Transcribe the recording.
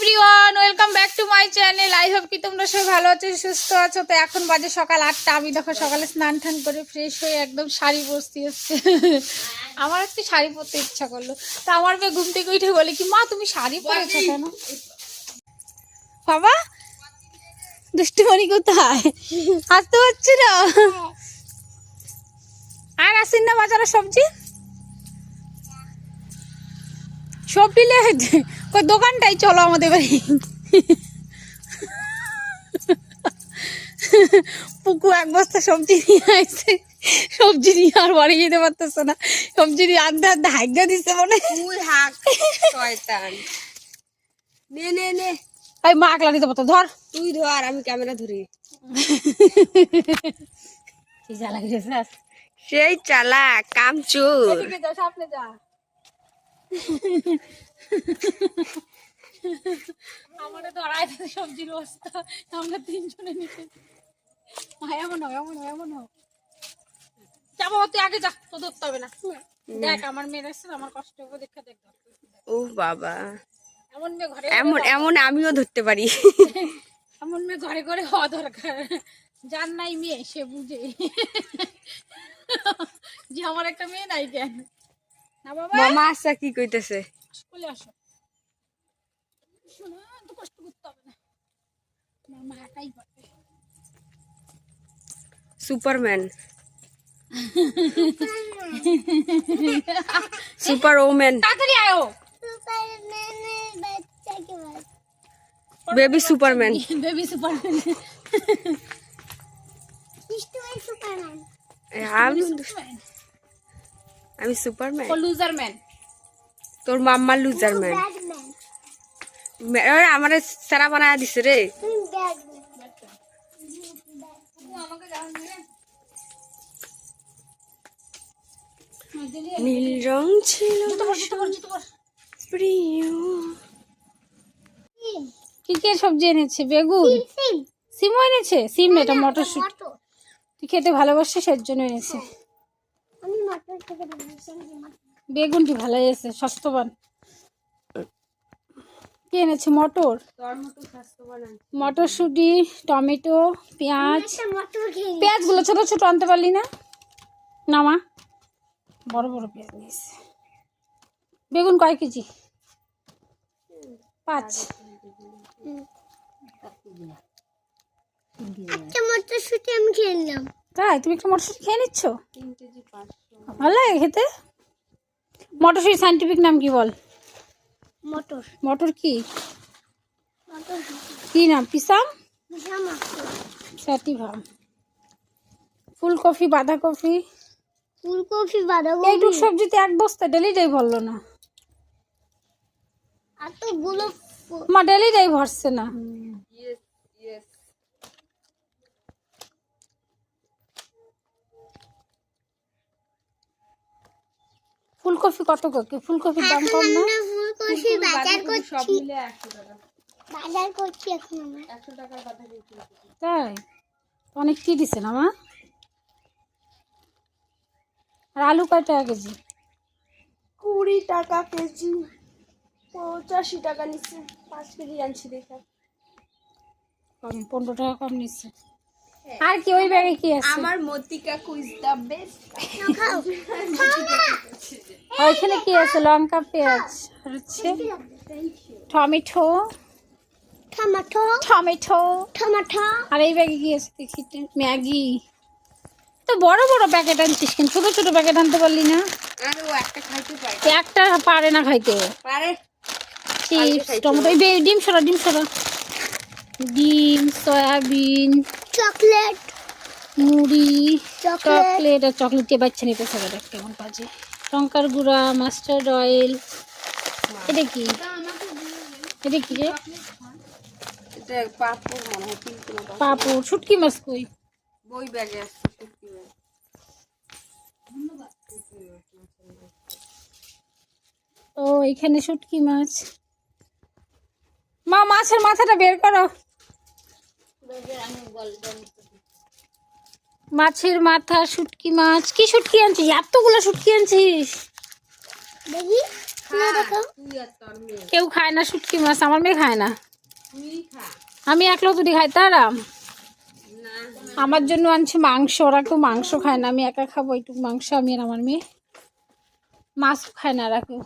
Everyone, welcome back to my channel. I hope কি তোমরা সবাই ভালো আছো, সুস্থ আছো। তো এখন বাজে সকাল 8টা। আমি দেখো সকালে স্নান টান করে ফ্রেশ হয়ে একদম শাড়ি পরতে এসছে। আমার আজকে শাড়ি পরতে ইচ্ছা করলো। তো আমার মেয়ে ঘুম থেকে উঠে বলে কি, মা তুমি শাড়ি পরেছো কেন? বাবা দুষ্টুমণি কোথায়? আসতে হচ্ছে না। আর আসেন না বাজারে সবজি সবজি লেগেছে ওই দোকানটাই, চলো আমাদের বাড়ি। পুকু এক বস্তা সবজি নিয়ে আসছে, সবজি নিয়ে আর বাড়ি যেতে পারতেছে না। সবজি নিয়ে আধা আধা হাইগা দিচ্ছে মনে। তুই হাক শয়তান, নে নে নে ওই মা একলা দিতে পারতো, ধর তুই ধর, আমি ক্যামেরা ধরি। কি জ্বালা গেছে। সেই চালাক কামচোর। এদিকে যা, সামনে যা। আমাদের ধরাই সবজির বস্তা, আমরা তিনজনে নিতে। এমন হোক এমন হোক এমন হোক। যাবো, তুই আগে যা, তো ধরতে হবে না। দেখ আমার মেয়ের এসছে, আমার কষ্ট হবে, দেখে দেখ। ও বাবা, এমন মেয়ে ঘরে এমন এমন আমিও ধরতে পারি। এমন মেয়ে ঘরে ঘরে হওয়া দরকার। যার নাই মেয়ে সে বুঝে যে আমার একটা মেয়ে নাই কেন। না বাবা, মামা আসা কি কইতেছে? চলে আসো। শোনো, তো কষ্ট করতে হবে না, আমার মা একাই পারবে। সুপারম্যান, সুপার ওম্যান, তাড়াতাড়ি আয়ো। Baby Superman. Baby Superman. আমি সুপারম্যান, ও লুজার ম্যান। তোর মাম্মা লুজার ম্যান। আমার সারা বানায় দিছে রে। নীল রং ছিল প্রিয়। কি কি সবজি এনেছে? বেগুন, সিমও এনেছে। সিম না, এটা মটরশুঁটি। তুই খেতে ভালোবাসিস এর জন্য এনেছে। বেগুনটি ভালো হয়েছে, স্বাস্থ্যবান। কি এনেছে? মটর, মটরশুঁটি, টমেটো, পেঁয়াজ। পেঁয়াজগুলো ছোট ছোট আনতে পারলি না? না মা, বড় বড় পেঁয়াজ নিয়েছে। বেগুন কয় কেজি? 5। মটরশুঁটি আমি খেয়ে নিলাম। তাই তুমি একটা মটরশুঁটি খেয়ে নিচ্ছ? ভালো লাগে খেতে। মটরশুঁটির সাইন্টিফিক নাম কি বল? মটর মটর কি মটর কি নাম? পিসাম, জামা স্যাটিভা। ফুলকপি, বাঁধাকপি। ফুলকপি বাঁধাকপি এইটুক সবজিতে এক বস্তা ডেলিটাই ভরলো না। আর তো গুলো মা ডেলিটাই ভরছে না। ফুলকপি কত করে? ফুলকপির দাম কম না? ফুলকপি বাজার করছি, সব মিলে 100 টাকা। বাজার করছি এখন আমরা। 100 টাকার কথা বলছি। তাই অনেক কি দিছে না মা? আর আলু কয় টাকা কেজি? 20 টাকা কেজি, 85 টাকা নিচ্ছে। 5 কেজি আনছি দেখে। কম, 15 টাকা কম নিচ্ছে। আর কি ওই ব্যাগে কি আছে? আমার মতিকা কুইজ দা বেস্ট। খাও ওইখানে কি আছে? লঙ্কা, পেঁয়াজ, আর হচ্ছে টমেটো, টমেটো টমেটো। টমেটো আর এই ব্যাগে কি আছে দেখি তো? ম্যাগি। তো বড় বড় প্যাকেট আনছিস কেন? ছোট ছোট প্যাকেট আনতে পারলি না? আর ও একটা খাইতে পারে। একটা পারে না খাইতে। পারে। চিপস, টমেটো, ডিম সরা, ডিম সরা, ডিম, সয়াবিন, চকলেট মুড়ি, চকলেট চকলেট। আর চকলেট দিয়ে বাচ্চা নিতে হবে, কেমন বাজে। লঙ্কার গুঁড়া, মাস্টার্ড অয়েল। এটা কি? এটা কি রে? এটা পাপড় মনে হয়, কিন্তু না পাপড়। শুটকি মাছ কই? বই ব্যাগে আছে সত্যি ব্যাগ। ও এখানে শুটকি মাছ। মা মাছের মাথাটা বের করো। মাছের মাথা, শুটকি মাছ। কি শুটকি আনছিস? এতগুলো শুটকি আনছিস? দেখি দেখো কেউ খায় না শুটকি মাছ, আমার মেয়ে খায় না, আমি একলো দুটি খাই তারাম। আমার জন্য আনছে মাংস, ওরা কেউ মাংস খায় না, আমি একা খাবো একটু মাংস, আমি আর আমার মেয়ে। মাছও খায় না ওরা কেউ।